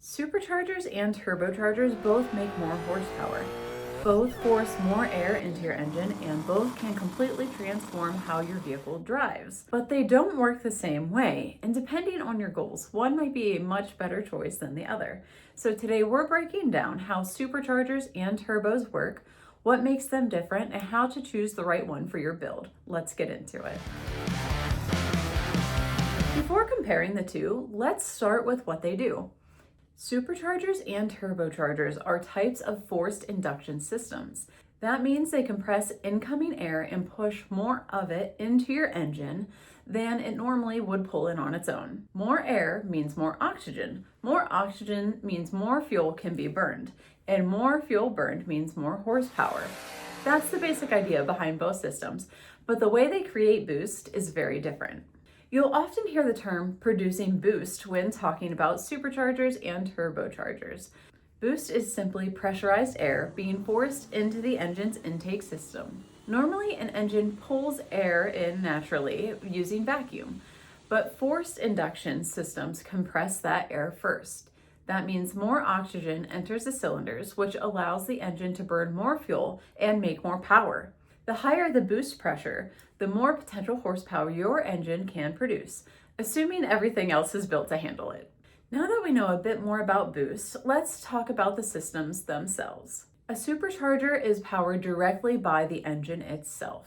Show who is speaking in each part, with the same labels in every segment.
Speaker 1: Superchargers and turbochargers both make more horsepower. Both force more air into your engine and both can completely transform how your vehicle drives. But they don't work the same way, and depending on your goals, one might be a much better choice than the other. So today we're breaking down how superchargers and turbos work, what makes them different, and how to choose the right one for your build. Let's get into it. Before comparing the two, let's start with what they do. Superchargers and turbochargers are types of forced induction systems. That means they compress incoming air and push more of it into your engine than it normally would pull in on its own. More air means more oxygen. More oxygen means more fuel can be burned, and more fuel burned means more horsepower. That's the basic idea behind both systems, but the way they create boost is very different. You'll often hear the term producing boost when talking about superchargers and turbochargers. Boost is simply pressurized air being forced into the engine's intake system. Normally, an engine pulls air in naturally using vacuum, but forced induction systems compress that air first. That means more oxygen enters the cylinders, which allows the engine to burn more fuel and make more power. The higher the boost pressure, the more potential horsepower your engine can produce, assuming everything else is built to handle it. Now that we know a bit more about boost, let's talk about the systems themselves. A supercharger is powered directly by the engine itself.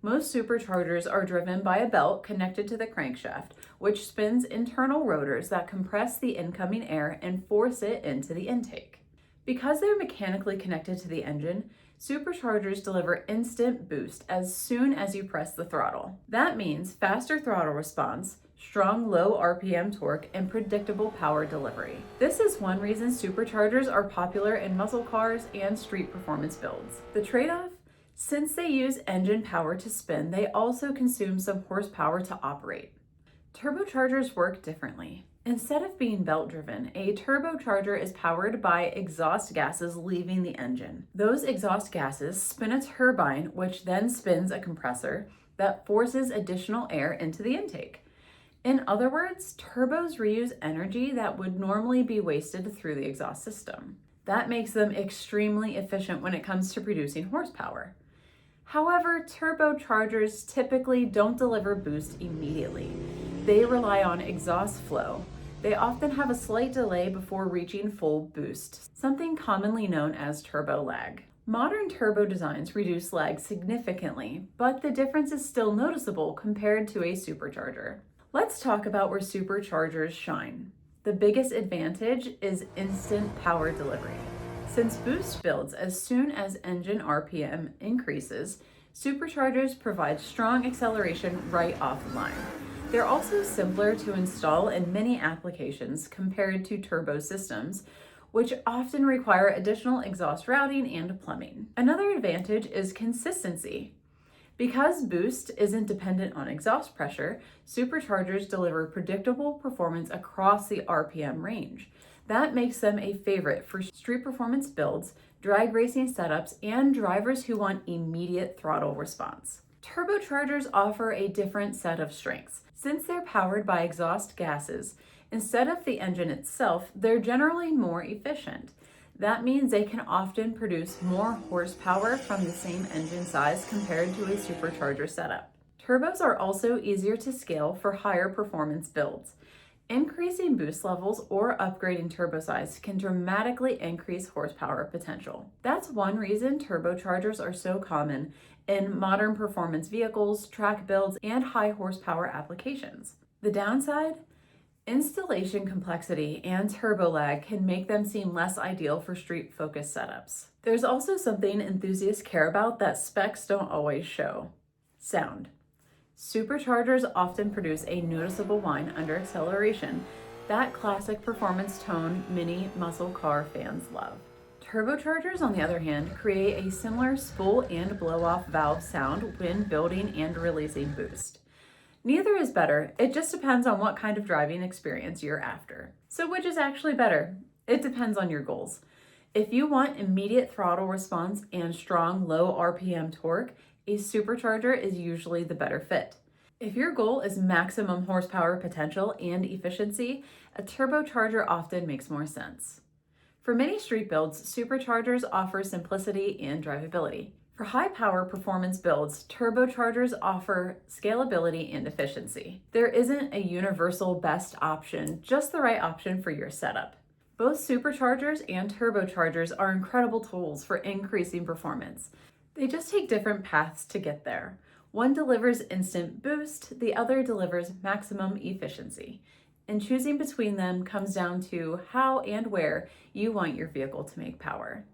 Speaker 1: Most superchargers are driven by a belt connected to the crankshaft, which spins internal rotors that compress the incoming air and force it into the intake. Because they're mechanically connected to the engine, superchargers deliver instant boost as soon as you press the throttle. That means faster throttle response, strong low RPM torque, and predictable power delivery. This is one reason superchargers are popular in muscle cars and street performance builds. The trade-off? Since they use engine power to spin, they also consume some horsepower to operate. Turbochargers work differently. Instead of being belt-driven, a turbocharger is powered by exhaust gases leaving the engine. Those exhaust gases spin a turbine, which then spins a compressor that forces additional air into the intake. In other words, turbos reuse energy that would normally be wasted through the exhaust system. That makes them extremely efficient when it comes to producing horsepower. However, turbochargers typically don't deliver boost immediately. They rely on exhaust flow. They often have a slight delay before reaching full boost, something commonly known as turbo lag. Modern turbo designs reduce lag significantly, but the difference is still noticeable compared to a supercharger. Let's talk about where superchargers shine. The biggest advantage is instant power delivery. Since boost builds as soon as engine RPM increases, superchargers provide strong acceleration right off the line. They're also simpler to install in many applications compared to turbo systems, which often require additional exhaust routing and plumbing. Another advantage is consistency. Because boost isn't dependent on exhaust pressure, superchargers deliver predictable performance across the RPM range. That makes them a favorite for street performance builds, drag racing setups, and drivers who want immediate throttle response. Turbochargers offer a different set of strengths. Since they're powered by exhaust gases, instead of the engine itself, they're generally more efficient. That means they can often produce more horsepower from the same engine size compared to a supercharger setup. Turbos are also easier to scale for higher performance builds. Increasing boost levels or upgrading turbo size can dramatically increase horsepower potential. That's one reason turbochargers are so common in modern performance vehicles, track builds, and high horsepower applications. The downside? Installation complexity and turbo lag can make them seem less ideal for street-focused setups. There's also something enthusiasts care about that specs don't always show: sound. Superchargers often produce a noticeable whine under acceleration, that classic performance tone many muscle car fans love. Turbochargers, on the other hand, create a similar spool and blow-off valve sound when building and releasing boost. Neither is better, it just depends on what kind of driving experience you're after. So which is actually better? It depends on your goals. If you want immediate throttle response and strong low RPM torque, a supercharger is usually the better fit. If your goal is maximum horsepower potential and efficiency, a turbocharger often makes more sense. For many street builds, superchargers offer simplicity and drivability. For high power performance builds, turbochargers offer scalability and efficiency. There isn't a universal best option, just the right option for your setup. Both superchargers and turbochargers are incredible tools for increasing performance. They just take different paths to get there. One delivers instant boost, the other delivers maximum efficiency. And choosing between them comes down to how and where you want your vehicle to make power.